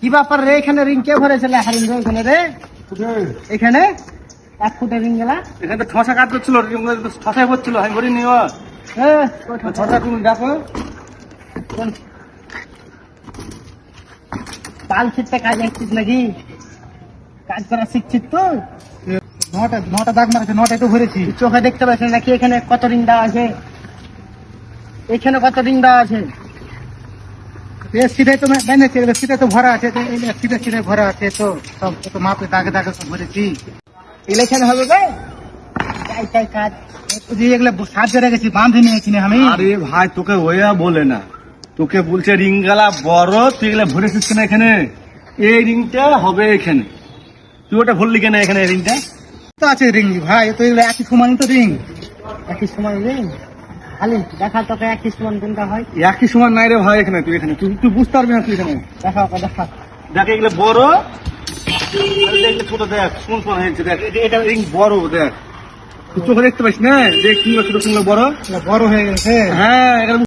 কি ব্যাপার রে? এখানে রিং কে ভরেছিল হারিং রে? এখানে রে, এখানে 1 ফুটের রিং গেলা। এখানে তো ঠসা কাট করছিল, ঠসাই পড়ছিল, আমি বলি নিও ঠসা। তুমি দেখো পাল ছিটতে কাজ আসছিস নাকি? কাজ করা শিখছিস তো? নটা দাগ মারছে, নটাই তো ভরেছি। চোখে দেখতে পাচ্ছিস নাকি এখানে কত রিং দেওয়া আছে? এখানে কত রিং দেওয়া আছে? সিটাই তো বেঁধেছে, সিটাই তো ভরা আছে, সিটাই ভরা আছে, তো সব তো মাপে দাগে দাগে সব ভরেছি। ইলেকশন হবে বে, তাই তাই কাজ। এগুলো সাহায্য রেখেছি, বাঁধে নিয়েছি না আমি। আরে ভাই তোকে ওয়া বলে না, তোকে বলছে রিং গালা বড়, তুই এগুলা ভরেছিস কেন এখানে? এই রিংটা হবে এখানে, তুই ওটা ভরলি কেন এখানে? রিংটা তো আছে রিং ভাই, তো এগুলো একই সমান তো রিং। একই সময় রিং খালি দেখা তোকে একই সমান কোনটা হয়? একই সমান নাই রে ভাই এখানে, তুই এখানে তুই বুঝতে পারবি না তুই এখানে। দেখা ওকে দেখা। দেখ এগুলো বড়, আর এগুলো ছোট, দেখ কোন কোন হয়েছে, দেখ এটা রিং বড়, দেখ তুই চোখে দেখতে পাইস না যে কিংবা ছোট কিংবা বড় বড় হয়ে গেছে। হ্যাঁ।